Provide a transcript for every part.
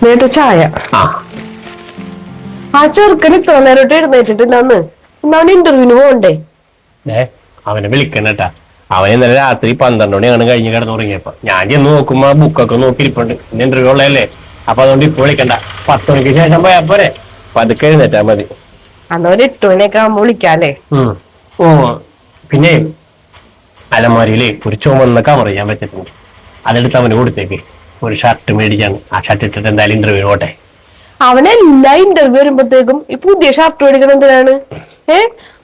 നേരത്തെ ചായ. ആ ചെറുക്കൻ ഇത്ര നേരോട്ട് എഴുന്നേറ്റിട്ടില്ലെന്ന്. എന്നാണ് ഇന്റർവ്യൂവിന് പോകണ്ടേ? അവനെ വിളിക്കണട്ടാ. അവൻ ഇന്നലെ രാത്രി 12 മണിയാണ് കഴിഞ്ഞ് കിടന്നുറങ്ങിയപ്പോ ഞാൻ ചെന്ന് നോക്കുമ്പോ ബുക്കൊക്കെ നോക്കിയിരിപ്പുണ്ട്. ഇന്ന് ഇന്റർവ്യൂ ഉള്ളതല്ലേ, അപ്പൊ അതുകൊണ്ട് ഇപ്പൊ വിളിക്കണ്ട. 10 മണിക്ക് ശേഷം പോയാ പോരെ, പതുക്കെ എഴുന്നേറ്റാ മതി. അന്നൊരു 8 മണിയൊക്കെ ആകുമ്പോ വിളിക്കാല്ലേ. ഓ പിന്നെ അലമാരിയില് ഒരു ചുമന്ന കവർ ഞാൻ വെച്ചിട്ടുണ്ട്. അതെടുത്ത് അവന് കൊടുത്തേക്ക്. ഒരു ഷർട്ട് മേടിച്ചാണ്. ആ ഷർട്ട് ഇട്ടിട്ട് എന്തായാലും ഇന്റർവ്യൂ പോട്ടെ. അവനെല്ലാ ഇന്റർവ്യൂ വരുമ്പോഴത്തേക്കും ഈ പുതിയ ഷർട്ട് മേടിക്കണം എന്തിനാണ്?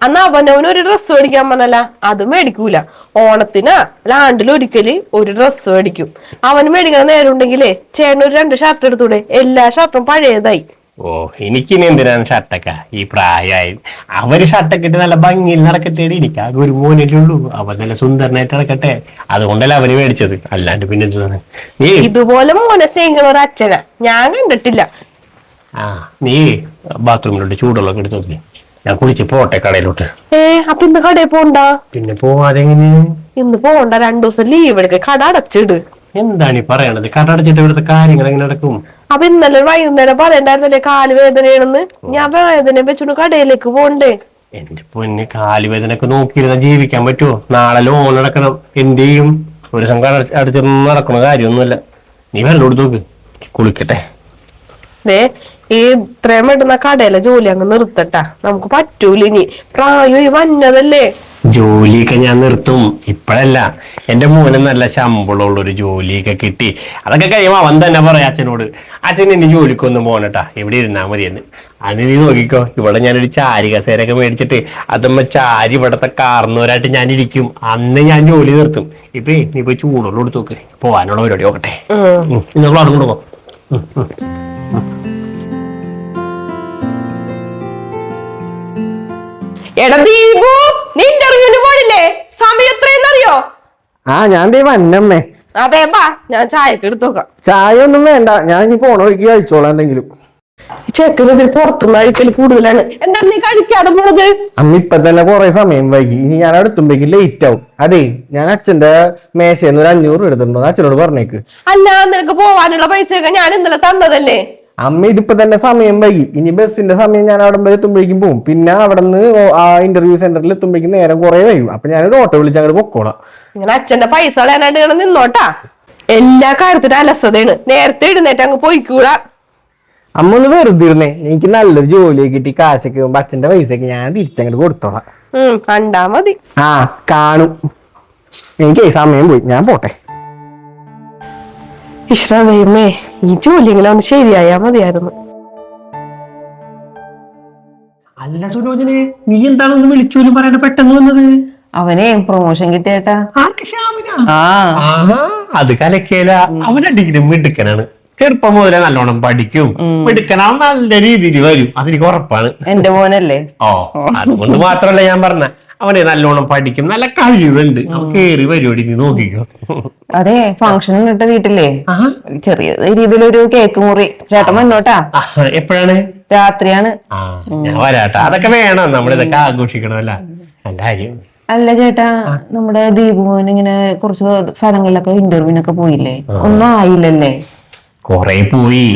അന്ന് അവനവനൊരു ഡ്രസ്സ് മേടിക്കാൻ പറഞ്ഞല്ല, അത് മേടിക്കൂല. ഓണത്തിനാ ആണ്ടിലൊരിക്കല് ഒരു ഡ്രസ്സ് മേടിക്കും. അവന് മേടിക്കണം നേരം ഉണ്ടെങ്കിലേ ചേട്ടനൊരു 2 ഷർട്ട് എടുത്തൂടെ? എല്ലാ ഷർട്ടും പഴയതായി. ഓ, എനിക്കിനി എന്തിനാണ് ഷർട്ടൊക്കെ? ഈ പ്രായമായി അവര് ഷർട്ടൊക്കെ ഇട്ട് നല്ല ഭംഗിയിൽ നടക്കട്ടെ. എനിക്ക് ആകെ ഒരു മോനല്ലേ ഉള്ളൂ. അവൻ നല്ല സുന്ദരനായിട്ട് നടക്കട്ടെ. അതുകൊണ്ടല്ലേ അവന് മേടിച്ചത്, അല്ലാണ്ട് പിന്നെ എന്താണ്? ഇതുപോലെ മോനെ സ്നേഹിക്കുന്ന ഒരു അച്ഛനാ ഞാൻ കണ്ടിട്ടില്ല. നീ ബാത്റൂമിലോട്ട് ചൂടുള്ളൊക്കെ എടുത്ത് നോക്കി. ഞാൻ കുളിച്ച് പോട്ടെ കടയിലോട്ട്. അപ്പൊ ഇന്ന് കടയിൽ പോണ്ട? പിന്നെ പോവാതെങ്ങനെ? ഇന്ന് പോണ്ട, 2 ദിവസം ലീവ് എടുക്ക. കട അടച്ചിട്. എന്താണ് ഈ പറയണത്? കട അടച്ചിട്ട് ഇവിടുത്തെ കാര്യങ്ങൾ എങ്ങനെ നടക്കും? അപ്പൊ ഇന്നലെ വൈകുന്നേരം പറയണ്ടായിരുന്നല്ലേ കാല് വേദനയാണെന്ന്? ഞാൻ വേദന വെച്ചോണ്ട് കടയിലേക്ക് പോണ്ടേ? എന്റെ പൊന്ന്, കാലുവേദനയൊക്കെ നോക്കിയിരുന്ന ജീവിക്കാൻ പറ്റുമോ? നാളെ ലോൺ അടക്കണം. എന്ത് ചെയ്യും? ഒരു സംഘം അടച്ചിരുന്ന് നടക്കണ കാര്യമൊന്നുമല്ല. നീ വെള്ളം കൊടുത്ത് നോക്ക്, കുളിക്കട്ടെ. ഈ ഇത്രയും പെട്ടെന്ന കടയിലെ ജോലി അങ്ങ് നിർത്തട്ടാ. നമുക്ക് പറ്റൂല ഇനി. പ്രായം വന്നതല്ലേ. ജോലിയൊക്കെ ഞാൻ നിർത്തും, ഇപ്പഴല്ല. എന്റെ മോന് നല്ല ശമ്പളമുള്ളൊരു ജോലിയൊക്കെ കിട്ടി. അതൊക്കെ കഴിയുമ്പോ അവൻ തന്നെ പറയാം അച്ഛനോട്, അച്ഛൻ എന്റെ ജോലിക്കൊന്നും പോകണട്ടാ, ഇവിടെ ഇരുന്നാ മതിയെന്ന്. അതിന് നീ നോക്കിക്കോ, ഇവിടെ ഞാനൊരു ചാരി കസേരയൊക്കെ മേടിച്ചിട്ട് അതുമ്മ ചാരി ഇവിടത്തെ കാർന്നവരായിട്ട് ഞാൻ ഇരിക്കും. അന്ന് ഞാൻ ജോലി നിർത്തും. ഇപ്പൊ നീ പോയി ചൂടുള്ള കൊടുത്തു നോക്ക്, പോവാനുള്ള പരിപാടി നോക്കട്ടെ. നിങ്ങൾ അവിടെ കൊണ്ടുപോ. എടാ ദീപു, നീ ഇന്റർവ്യൂവിന് പോണില്ലേ? സമയം എത്രയെന്നറിയോ? ഞാൻ വന്നമ്മേ. അതെ ബാ, ഞാൻ ചായക്ക് എടുത്തോക്കാം. ചായ ഒന്നും വേണ്ട, ഞാൻ ഇനി പോണ വഴിക്ക് കഴിച്ചോളാം എന്തെങ്കിലും. ചെക്കനതിൽ പുറത്തുനിന്ന് കഴിക്കൽ കൂടുതലാണ്. എന്താണ് നീ കഴിക്കാതെ പോണത്? അമ്മ ഇപ്പൊ തന്നെ കൊറേ സമയം വൈകി. ഇനി ഞാൻ അടുത്തുമ്പേക്ക് ലേറ്റ് ആവും. അതെ, ഞാൻ അച്ഛന്റെ മേശന്ന് ഒരു 500 എടുത്തിട്ടുണ്ടോ അച്ഛനോട് പറഞ്ഞേക്ക്. അല്ല, നിനക്ക് പോവാനുള്ള പൈസയൊക്കെ ഞാൻ ഇന്നലെ തന്നതല്ലേ? അമ്മ ഇതിപ്പോ തന്നെ സമയം വൈകി. ഇനി ബസ്സിന്റെ സമയം ഞാൻ അവിടെ വരെ എത്തുമ്പോഴേക്കും പോകും. പിന്നെ അവിടെ നിന്ന് ആ ഇന്റർവ്യൂ സെന്ററിൽ എത്തുമ്പോഴേക്കും നേരം കുറെ വൈകും. അപ്പൊ ഞാനൊരു ഓട്ടോ വിളിച്ച് അങ്ങോട്ട് പൊക്കോളാം. ഇങ്ങനെ അച്ഛന്റെ പൈസ കളയാനായിട്ട് നിന്നോട്ടാ. എല്ലാ കാര്യത്തിനും അലസതയാണ്. നേരത്തെ എഴുന്നേറ്റ് അങ്ങ് പോയിക്കൂടാ. അമ്മ ഒന്ന് വെറുതെ ഇരുന്നേ. എനിക്ക് നല്ലൊരു ജോലിയൊക്കെ കിട്ടി കാശൊക്കെ ആകുമ്പോ അച്ഛന്റെ പൈസയൊക്കെ ഞാൻ തിരിച്ചങ്ങോട്ട് കൊടുത്തോളാം. കണ്ടാ മതി. കാണും. എനിക്ക് സമയം പോയി, ഞാൻ പോട്ടെ. ഇഷ്ടാമേ, ഈ ജോലി ഇങ്ങനെ ഒന്ന് ശരിയായാ മതിയായിരുന്നു. അല്ല സുലോചനെ, നീ എന്താണെന്ന് വിളിച്ചു പറയണ പെട്ടെന്ന് വന്നത്? അവനെ പ്രൊമോഷൻ കിട്ടിയേട്ടാ. അത് കലക്കേല. അവന്റെ ഡിഗ്രി മിടുക്കനാണ്. ചെറുപ്പം മുതലേ നല്ലോണം പഠിക്കും. മിടുക്കനാവും, നല്ല രീതിയിൽ വരും, അതെനിക്ക് ഉറപ്പാണ്. എന്റെ മോനല്ലേ? അതുകൊണ്ട് മാത്രല്ല ഞാൻ പറഞ്ഞ, അവനെ നല്ലോണം പഠിക്കും, നല്ല കഴിവുണ്ട്. അവൻ കേറി പരിപാടി നീ നോക്കിക്കോ. അതെ, ഫംഗ്ഷൻ ഇട്ട വീട്ടിലെ ചെറിയ രീതിയിലൊരു കേക്ക് മുറി. ചേട്ടൻ വന്നോട്ടാ. എപ്പോഴാണ്? രാത്രിയാണ്. ഞാൻ വരാട്ടാ. അതൊക്കെ വേണം, നമ്മളിതൊക്കെ ആഘോഷിക്കണമല്ല. നല്ല കാര്യം. അല്ല ചേട്ടാ, നമ്മുടെ ദീപുമോൻ ഇങ്ങനെ കുറച്ച് സ്ഥലങ്ങളിലൊക്കെ ഇന്റർവ്യൂവിനൊക്കെ പോയില്ലേ? ഒന്നും ആയില്ലല്ലേ? കൊറേ പോയി.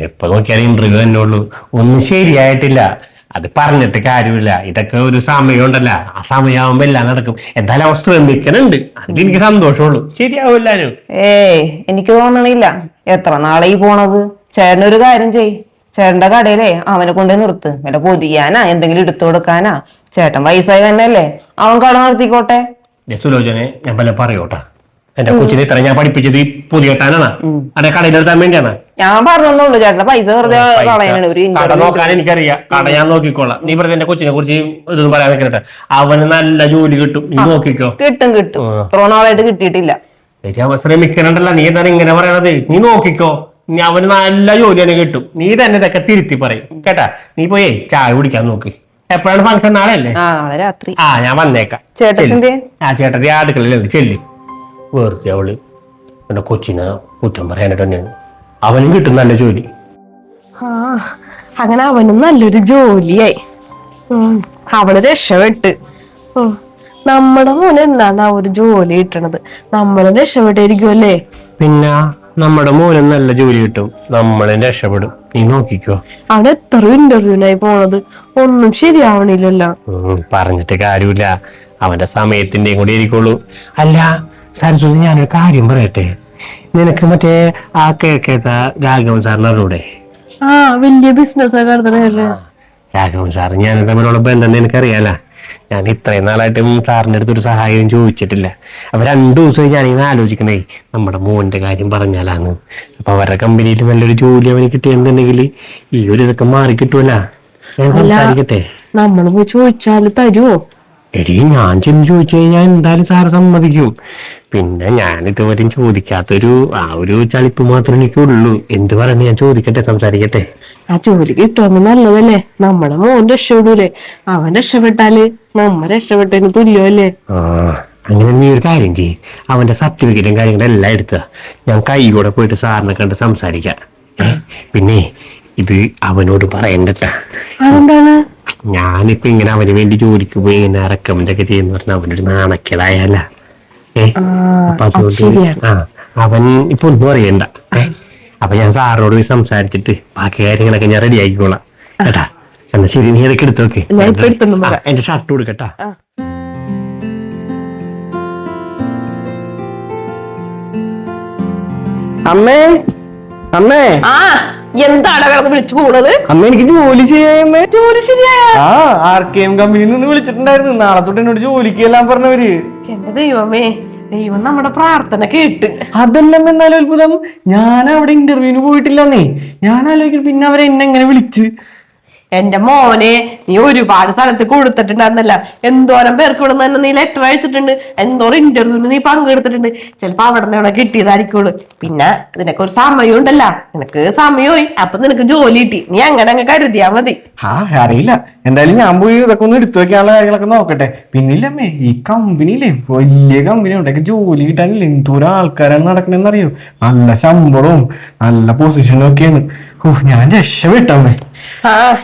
എപ്പൊ നോക്കിയാലും ഇന്റർവ്യൂ തന്നെ ഉള്ളൂ. ഒന്നും ശരിയായിട്ടില്ല. അത് പറഞ്ഞിട്ട് കാര്യമില്ല. ഇതൊക്കെ ഒരു സമയം ഉണ്ടല്ല, ആ സമയമാകുമ്പോ എല്ലാം നടക്കും. എന്തായാലും അവ ശ്രമിക്കണുണ്ട്, അതിൽ എനിക്ക് സന്തോഷമുള്ളൂ. ശരിയാവില്ലാനും എനിക്ക് തോന്നണില്ല. എത്ര നാളെ പോണത്? ചേട്ടനൊരു കാര്യം ചെയ്, ചേട്ടന്റെ കടയിലേ അവനെ കൊണ്ടേ നിർത്ത്. വല്ല പൊതിയാനാ എന്തെങ്കിലും എടുത്തു കൊടുക്കാനാ. ചേട്ടൻ വയസ്സായി തന്നെയല്ലേ, അവൻ കട നടത്തിക്കോട്ടെ. സുലോചനെ, ഞാൻ പല പറയോട്ടാ, എന്റെ കൊച്ചിനെ ഇത്ര ഞാൻ പഠിപ്പിച്ചത് ഈ പുതിയ കെട്ടാനാണ്, അതെ കടയിൽ നിർത്താൻ വേണ്ടിയാണ്. ഞാൻ പറഞ്ഞോളൂ, ചേട്ടന്റെ പൈസ വെറുതെ കട നോക്കാൻ എനിക്കറിയാം. കട ഞാൻ നോക്കിക്കോളാം. നീ പറഞ്ഞ എന്റെ കൊച്ചിനെ കുറിച്ച് ഇതൊന്നും പറയാൻ നിൽക്കട്ടെ. അവന് നല്ല ജോലി കിട്ടും, നീ നോക്കിക്കോ. കിട്ടും കിട്ടും, ഇത്ര നാളായിട്ട് കിട്ടിയിട്ടില്ല. ശ്രമിക്കണണ്ടല്ല, നീ എന്താണ് ഇങ്ങനെ പറയണത്? നീ നോക്കിക്കോ, ഇനി അവന് നല്ല ജോലി തന്നെ കിട്ടും. നീ തന്നെ ഇതൊക്കെ തിരുത്തി പറയും കേട്ടാ. നീ പോയേ ചായ കുടിക്കാൻ നോക്ക്. എപ്പോഴാണ് ഫംഗ്ഷൻ? നാളെ അല്ലേ? രാത്രി. ഞാൻ വന്നേക്കാം. ചേട്ടത്തി അടുക്കളയിലുണ്ട്, ചെല്ലി. വെറുതെ അവള് എന്റെ കൊച്ചിനെ കുറ്റം പറയാനായിട്ട് തന്നെയാണ്. അവനും കിട്ടും നല്ല ജോലി. അങ്ങനെ അവനും നല്ലൊരു ജോലിയായി. അവള് രക്ഷപ്പെട്ട്. നമ്മുടെ മോനെ എന്താണ് ആ ഒരു ജോലി കിട്ടണത്? നമ്മള് രക്ഷപ്പെട്ടിരിക്കുമല്ലേ? പിന്നെ നമ്മുടെ മോനും നല്ല ജോലി കിട്ടും, നമ്മളെ രക്ഷപ്പെടും. നീ നോക്കിക്കോ. അവിടെ എത്ര ഇന്റർവ്യൂനായി പോണത്, ഒന്നും ശരിയാവണില്ലല്ലോ. പറഞ്ഞിട്ട് കാര്യമില്ല, അവന്റെ സമയത്തിന്റെയും കൂടി ഇരിക്കുള്ളൂ. അല്ല സരസ്വതി, ഞാനൊരു കാര്യം പറയട്ടെ. നിനക്ക് മറ്റേ ആ കേക്കേത്ത രാഘവൻ സാറിന് അറിഞ്ഞൂടെ? ആ, വലിയ ബിസിനസ് നടത്തണല്ലേ രാഘവൻ സാറ് ഞാൻ തമ്മിലുള്ള ബന്ധം നിനക്കറിയാല. ഞാൻ ഇത്രയും നാളായിട്ടും സാറിന്റെ അടുത്തൊരു സഹായം ചോദിച്ചിട്ടില്ല. അപ്പൊ 2 ദിവസമായി ഞാനിങ്ങനെ ആലോചിക്കണേ നമ്മുടെ മോന്റെ കാര്യം പറഞ്ഞാലാന്ന്. അപ്പൊ അവരുടെ കമ്പനിയിൽ നല്ലൊരു ജോലി അവന് കിട്ടിയെന്നുണ്ടെങ്കിൽ ഈ ഒരു ഇതൊക്കെ മാറി കിട്ടുമല്ല. ഞാൻ സംസാരിക്കട്ടെ? നമ്മള് പോയി ചോദിച്ചാല് തരുവോ? എടീ, ഞാൻ ചെന്ന് ചോദിച്ചു കഴിഞ്ഞാൽ എന്തായാലും സാറ് സമ്മതിക്കും. പിന്നെ ഞാൻ ഇതുവരെയും ചോദിക്കാത്തൊരു ഒരു ചളിപ്പ് മാത്രമേ എനിക്കുള്ളൂ. എന്ത് പറയുന്നത്, ഞാൻ ചോദിക്കട്ടെ, സംസാരിക്കട്ടെ? ആ ജോലി കിട്ടുമെന്ന് നല്ലതല്ലേ, നമ്മുടെ മോൻ രക്ഷപ്പെടൂലേ. അവൻ രക്ഷപ്പെട്ടാല് നമ്മ രക്ഷപ്പെട്ടതിന് തുല്യമല്ലേ. അങ്ങനെ നീ ഒരു കാര്യം ചെയ്യ്, അവന്റെ സർട്ടിഫിക്കറ്റും കാര്യങ്ങളും എല്ലാം എടുത്താ ഞാൻ കൈ കൂടെ പോയിട്ട് സാറിനെ കണ്ട് സംസാരിക്കാം. പിന്നെ ഇത് അവനോട് പറയണ്ടട്ടാ. അതെന്താണ്? ഞാനിപ്പോ ഇങ്ങനെ അവന് വേണ്ടി ജോലിക്ക് പോയി ഇങ്ങനെ റെക്കമെൻഡ് ഒക്കെ ചെയ്യുന്ന പറഞ്ഞാൽ അവനൊരു നാണക്കേടായല്ല. അപ്പൊ അതുകൊണ്ട് അവൻ ഇപ്പൊ ഒന്നും അറിയണ്ട. അപ്പൊ ഞാൻ സാറിനോട് പോയി സംസാരിച്ചിട്ട് ബാക്കി കാര്യങ്ങളൊക്കെ ഞാൻ റെഡി ആക്കിക്കോളാം കേട്ടാ. എന്നാ ശരി, നീ ഇതൊക്കെ എടുത്തോക്കെ. എന്റെ ഷർട്ട് കൊടുക്കട്ടാ. അമ്മേ, അമ്മേ, എന്താണ് കിടന്ന് വിളിച്ചു പോണത്? അമ്മ എനിക്ക് ജോലി ചെയ്യാമേ. ജോലി ശരിയായ? RKM കമ്പനിയിൽ നിന്ന് വിളിച്ചിട്ടുണ്ടായിരുന്നു. നാളെ തൊട്ട് എന്നോട് ജോലിക്ക് എല്ലാം പറഞ്ഞവര്. എന്റെ ദൈവമേ, ദൈവം നമ്മുടെ പ്രാർത്ഥന കേട്ട്. അതെല്ലാം എന്നാലും അത്ഭുതം. ഞാൻ അവിടെ ഇന്റർവ്യൂവിന് പോയിട്ടില്ലെന്നേ. ഞാൻ ആലോചിക്കും പിന്നെ അവരെന്നെ എങ്ങനെ വിളിച്ച്. എന്റെ മോനെ, നീ ഒരുപാട് സ്ഥലത്ത് കൊടുത്തിട്ടുണ്ടായിരുന്നല്ല. എന്തോരം പേർക്ക് ഇവിടെ നിന്ന് നീ ലെറ്റർ അയച്ചിട്ടുണ്ട്, എന്തോരം ഇന്റർവ്യൂവിന് നീ പങ്കെടുത്തിട്ടുണ്ട്. ചിലപ്പോ അവിടെ നിന്ന് ഇവിടെ കിട്ടിയതായിരിക്കുള്ളൂ. പിന്നെ ഇതിനൊക്കെ ഒരു സമയം ഉണ്ടല്ല, നിനക്ക് സമയമായി. അപ്പൊ നിനക്ക് ജോലി കിട്ടി, നീ അങ്ങനെ അങ്ങ് കരുതിയാ മതി. അറിയില്ല, എന്തായാലും ഞാൻ പോയി ഇതൊക്കെ ഒന്ന് എടുത്തു വെക്കാനുള്ള കാര്യങ്ങളൊക്കെ നോക്കട്ടെ. പിന്നില്ലമ്മേ, ഈ കമ്പനിയില്ലേ വലിയ കമ്പനി ഉണ്ടെങ്കിൽ ജോലി കിട്ടാനില്ല എന്തോരം ആൾക്കാരാണ് നടക്കണെന്ന് അറിയോ. നല്ല ശമ്പളവും നല്ല പൊസിഷനും ഒക്കെയാണ്. ഞാൻ രക്ഷപ്പെട്ടമ്മേ.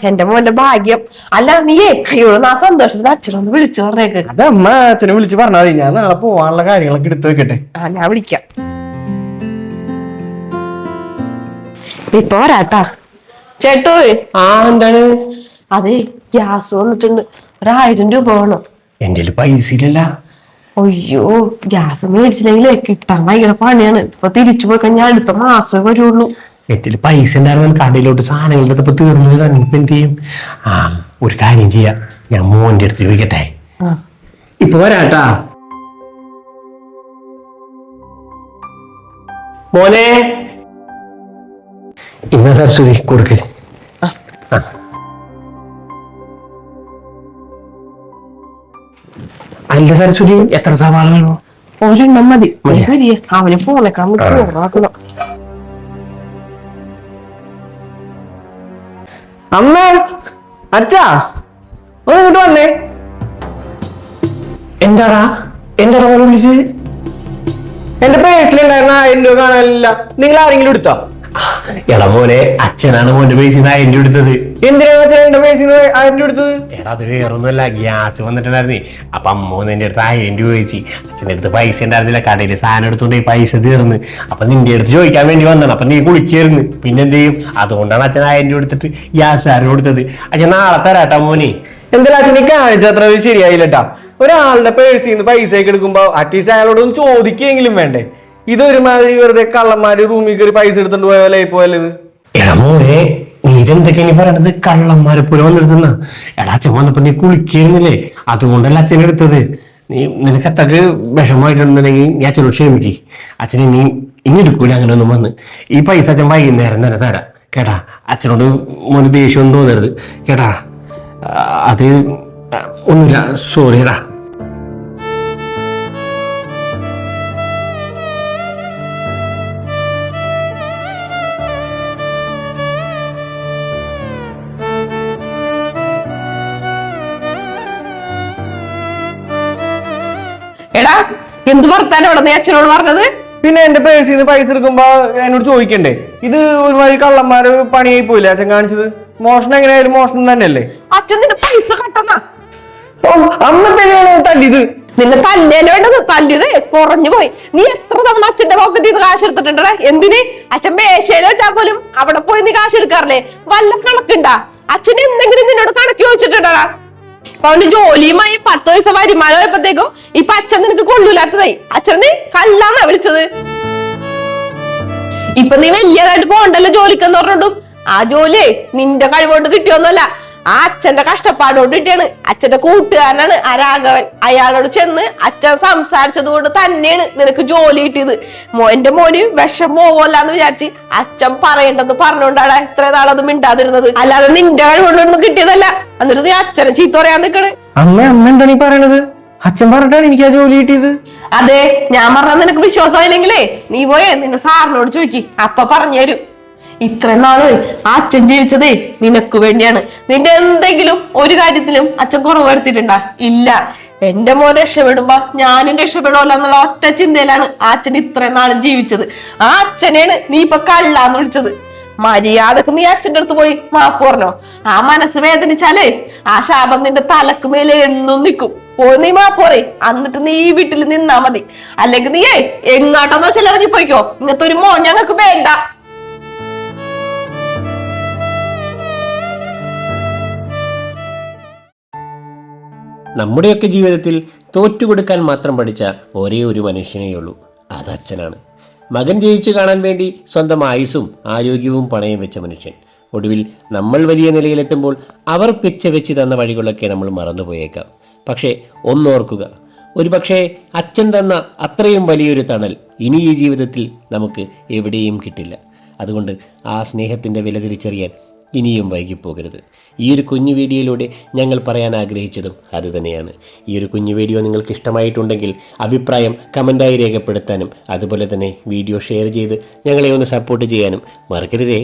എന്റെ മോന്റെ ഭാഗ്യം. അല്ല, നീയേ കൈയോട് ആ സന്തോഷത്തിൽ അച്ഛനൊന്ന് വിളിച്ചു പറഞ്ഞേക്ക്. അത് അമ്മ അച്ഛനെ വിളിച്ച് പറഞ്ഞാൽ മതി. ഞാൻ നാളെ പോവാനുള്ള കാര്യങ്ങളൊക്കെ എടുത്തു വെക്കട്ടെ. ഞാൻ വിളിക്കാം. ഇപ്പൊ വരാട്ടാ. ചേട്ടോ. എന്താണ്? അതെ, ഗ്യാസ് വന്നിട്ടുണ്ട്. 1000 രൂപ വേണം. എന്റെ പൈസ ഇല്ലല്ല. അയ്യോ, ഗ്യാസ് മേടിച്ചില്ലെങ്കിലേ കിട്ടാൻ ഭയങ്കര പണിയാണ്. ഇപ്പൊ തിരിച്ചു പോയി കഴിഞ്ഞാൽ അടുത്ത മാസമേ വരുള്ളൂ. എന്റെ പൈസ ഉണ്ടായിരുന്നു, കടയിലോട്ട് സാധനങ്ങളുടെ ഇപ്പൊ തീർന്നത്. എന്ത് ചെയ്യും? ഒരു കാര്യം ചെയ്യാം, ഞാൻ മോന്റെ അടുത്ത് ചോദിക്കട്ടെ. ഇപ്പൊ വരാട്ടാ. മോനെ, ഇന്ന സരസ്വതി കൊടുക്ക. അല്ല സരസ്വതി, എത്ര സവാള വേണോ? ഒരെണ്ണം മതി. അവന് ഫോണേക്കാൻ ചോറാക്കണം. അമ്മ, അച്ഛാ, ഇങ്ങോട്ട് വന്നേ. എന്താടാ വിളിച്ചത്? എന്റെ പേഴ്സിലുണ്ടായിരുന്ന 1000 രൂപ കാണാനില്ല. നിങ്ങൾ ആരെങ്കിലും എടുത്തോ? എടാ മോനെ, അച്ഛനാണ് മോന്റെ പൈസ 1000 രൂപ എടുത്തത്. എന്തിനാണ് അച്ഛൻ എന്റെ പൈസ 1000 രൂപ എടുത്തത്? എടാ, അത് വേറൊന്നുമല്ല, ഗ്യാസ് വന്നിട്ടുണ്ടായിരുന്നേ. അപ്പൊ അമ്മോന്ന് എന്റെ അടുത്ത് 1000 രൂപ ചോദിച്ചു. അച്ഛൻ്റെ അടുത്ത് പൈസ ഉണ്ടായിരുന്നില്ല, കടയിൽ സാധനം എടുത്തോണ്ട് പൈസ തീർന്ന്. അപ്പൊ നിന്റെ അടുത്ത് ചോദിക്കാൻ വേണ്ടി വന്നതാണ്. അപ്പൊ നീ കുളിക്കായിരുന്നു. പിന്നെ എന്ത് ചെയ്യും? അതുകൊണ്ടാണ് അച്ഛൻ 1000 രൂപ എടുത്തിട്ട് ഗ്യാസുകാരന് കൊടുത്തത്. അച്ഛൻ നാളെ തരാട്ടാ മോനെ. എന്തായാലും അച്ഛനെ കാണിച്ച അത്ര ശരിയായില്ലട്ടാ. ഒരാളുടെ പേഴ്സിൽ നിന്ന് പൈസ ഒക്കെ എടുക്കുമ്പോ അറ്റ്ലീസ്റ്റ് അയാളോടൊന്ന് ചോദിക്കെങ്കിലും വേണ്ടേ? ഇതൊരുമാതിരി വെറുതെ കള്ളന്മാര് റൂമിൽ കയറി പൈസ എടുത്തോണ്ട് പോയാലേ പോയത്. എടാ മോനെ, നീ ഇതെന്തൊക്കെയാ പറയണത്? കള്ളന്മാരെ പോലെ വന്നെടുത്തുന്ന. എടാ, അച്ഛൻ വന്നപ്പോ നീ കുളിക്കുന്നില്ലേ, അതുകൊണ്ടല്ല അച്ഛൻ എടുത്തത്. നിനക്ക് അത്രക്ക് വിഷമമായിട്ടുണ്ടെങ്കിൽ നീ അച്ഛനോട് ക്ഷമിക്ക്. അച്ഛൻ ഇനി എടുക്കൂല അങ്ങനെ ഒന്നും വന്ന്. ഈ പൈസ അച്ഛൻ വൈകുന്നേരം തന്നെ തരാം കേട്ടാ. അച്ഛനോട് മോന് ദേഷ്യം തോന്നരുത് കേട്ടാ. അത് ഒന്നുമില്ല, സോറിയടാ. എടാ, എന്ത് വർത്താനം അവിടെ നീ അച്ഛനോട് പറഞ്ഞത്? പിന്നെ എന്റെ പേഴ്സിൽ നിന്ന് പൈസ എടുക്കുമ്പോ എന്നോട് ചോദിക്കണ്ടേ? ഇത് ഒരുമാതിരി കള്ളന്മാര് പണിയായി പോയില്ലേ അച്ഛൻ കാണിച്ചത്? മോഷണം എങ്ങനെയായാലും മോഷണം തന്നെയല്ലേ? അച്ഛൻ നിന്റെ പൈസ കട്ടെന്നാ. അമ്മ തന്നെയാണ് തല്ലിയത്. നിന്നെ തല്ലേല വേണ്ടത്, തല്ലിയത് കുറഞ്ഞു പോയി. നീ എത്ര തവണ അച്ഛന്റെ പോക്കറ്റിൽ നിന്ന് കാശ് എടുത്തിട്ടുണ്ടോ? എന്തിന്? അച്ഛൻ മേശയിൽ വെച്ചാൽ പോലും അവിടെ പോയി നീ കാശ് എടുക്കാറില്ലേ? വല്ല കണക്കുണ്ടാ? അച്ഛൻ എന്തെങ്കിലും നിന്നോട് കണക്ക് ചോദിച്ചിട്ടുണ്ടാ? അപ്പൊ അവന്റെ ജോലിയുമായി 10 പൈസ വരുമാനം ആയപ്പോഴത്തേക്കും ഇപ്പൊ അച്ഛൻ നിനക്ക് കൊള്ളൂലാത്തതായി. അച്ഛൻ നീ കള്ളാന്നാ വിളിച്ചത്. ഇപ്പൊ നീ വലിയതായിട്ട് പോകണ്ടല്ലോ ജോലിക്കെന്ന് പറഞ്ഞിട്ടും ആ ജോലിയെ നിന്റെ കഴിവുകൊണ്ട് കിട്ടിയൊന്നുമല്ല, ആ അച്ഛന്റെ കഷ്ടപ്പാടുകൊണ്ട് കിട്ടിയാണ്. അച്ഛന്റെ കൂട്ടുകാരനാണ് ആ രാഘവൻ. അയാളോട് ചെന്ന് അച്ഛൻ സംസാരിച്ചത് കൊണ്ട് തന്നെയാണ് നിനക്ക് ജോലി കിട്ടിയത്. എന്റെ മോന് വിഷം പോവല്ലാന്ന് വിചാരിച്ച് അച്ഛൻ പറയേണ്ടത് പറഞ്ഞോണ്ടാണ് ഇത്ര നാളത് മിണ്ടാതിരുന്നത്, അല്ലാതെ നിന്റെ കഴിവുകൊണ്ടൊന്നും കിട്ടിയതല്ല. എന്നിട്ട് നീ അച്ഛനെ ചീത്ത പറയാൻ നിൽക്കണ്. അമ്മ എന്താണ് ഈ പറയണത്? അച്ഛൻ പറഞ്ഞിട്ടാണ് എനിക്ക് ആ ജോലി കിട്ടിയത്. അതെ, ഞാൻ പറഞ്ഞത് നിനക്ക് വിശ്വാസമായില്ലെങ്കിലേ നീ പോയേ നിന്റെ സാറിനോട് ചോദിക്ക്, അപ്പൊ പറഞ്ഞു തരും. ഇത്രയും നാള് ആ അച്ഛൻ ജീവിച്ചതേ നിനക്ക് വേണ്ടിയാണ്. നിന്റെ എന്തെങ്കിലും ഒരു കാര്യത്തിലും അച്ഛൻ കുറവ് വരുത്തിയിട്ടുണ്ടാ? ഇല്ല. എന്റെ മോൻ രക്ഷപ്പെടുമ്പോ ഞാനും രക്ഷപ്പെടുമല്ലോ എന്നുള്ള ഒറ്റ ചിന്തയിലാണ് ആ അച്ഛൻ ഇത്രയും നാളും ജീവിച്ചത്. ആ അച്ഛനെയാണ് നീ ഇപ്പൊ കള്ളാന്ന് വിളിച്ചത്. മര്യാദക്ക് നീ അച്ഛൻ്റെ അടുത്ത് പോയി മാപ്പ് പറഞ്ഞോ. ആ മനസ്സ് വേദനിച്ചാലേ ആ ശാപം നിന്റെ തലക്ക് മേലെ എന്നും നിൽക്കും. പോയി നീ മാപ്പ് പറ, എന്നിട്ട് നീ ഈ വീട്ടിൽ നിന്നാ മതി. അല്ലെങ്കിൽ നീയേ എങ്ങാട്ടെന്നോ ചിലറിഞ്ഞു പോയിക്കോ. ഇങ്ങനത്തെ ഒരു മോൻ ഞങ്ങൾക്ക് വേണ്ട. നമ്മുടെയൊക്കെ ജീവിതത്തിൽ തോറ്റുകൊടുക്കാൻ മാത്രം പഠിച്ച ഒരേ ഒരു മനുഷ്യനേയുള്ളൂ, അത് അച്ഛനാണ്. മകൻ ജയിച്ചു കാണാൻ വേണ്ടി സ്വന്തം ആയുസ്സും ആരോഗ്യവും പണയം വെച്ച മനുഷ്യൻ. ഒടുവിൽ നമ്മൾ വലിയ നിലയിലെത്തുമ്പോൾ അവർ വെച്ച് തന്ന വഴികളൊക്കെ നമ്മൾ മറന്നുപോയേക്കാം. പക്ഷേ ഒന്നോർക്കുക, ഒരു പക്ഷേ അച്ഛൻ തന്ന അത്രയും വലിയൊരു തണൽ ഇനി ഈ ജീവിതത്തിൽ നമുക്ക് എവിടെയും കിട്ടില്ല. അതുകൊണ്ട് ആ സ്നേഹത്തിൻ്റെ വില തിരിച്ചറിയാൻ ഇനിയും വൈകിപ്പോകരുത്. ഈ ഒരു കുഞ്ഞു വീഡിയോയിലൂടെ ഞങ്ങൾ പറയാൻ ആഗ്രഹിച്ചതും അതുതന്നെയാണ്. ഈ ഒരു കുഞ്ഞു വീഡിയോ നിങ്ങൾക്ക് ഇഷ്ടമായിട്ടുണ്ടെങ്കിൽ അഭിപ്രായം കമൻറ്റായി രേഖപ്പെടുത്താനും അതുപോലെ തന്നെ വീഡിയോ ഷെയർ ചെയ്ത് ഞങ്ങളെ ഒന്ന് സപ്പോർട്ട് ചെയ്യാനും മറക്കരുതേ.